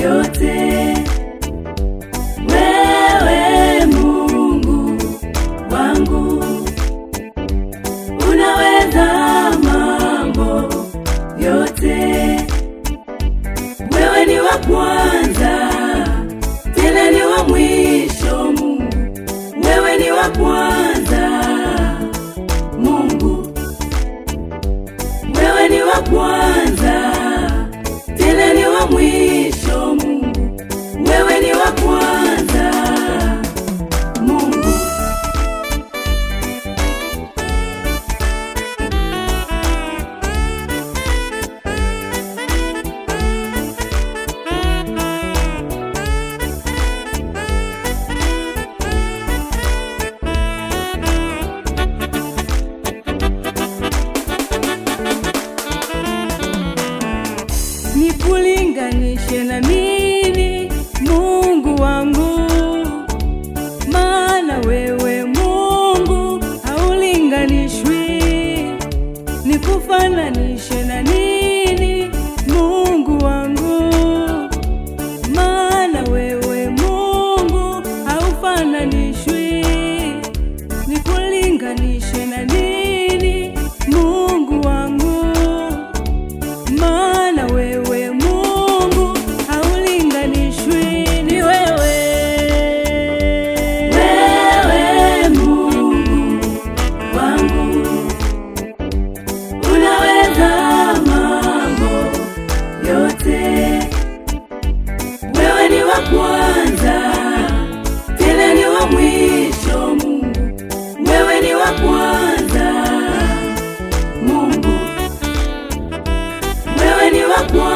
yote. Wewe Mungu wangu, unaweza mambo yote. Wewe ni wa kwanza tena ni wa mwisho Mungu. Wewe ni wa kwanza Mungu, wewe ni wa kwanza tena ni wa mwisho Mungu. Wewe ni wa kwanza Mungu. Nikulinganishe na nini Mungu wangu? Maana wewe Mungu haulinganishwi. Nikufananishe na nini Mungu wangu? Maana wewe Mungu haufananishwi. Nikulinganishe na nini Mungu wangu? Maana wewe Mungu haulinganishwi. Ni wewe, wewe Mungu wangu, unaweza mambo yote. Wewe ni wa kwanza tena ni wa mwisho Mungu. Wewe ni wa kwanza Mungu, wewe ni wa kwanza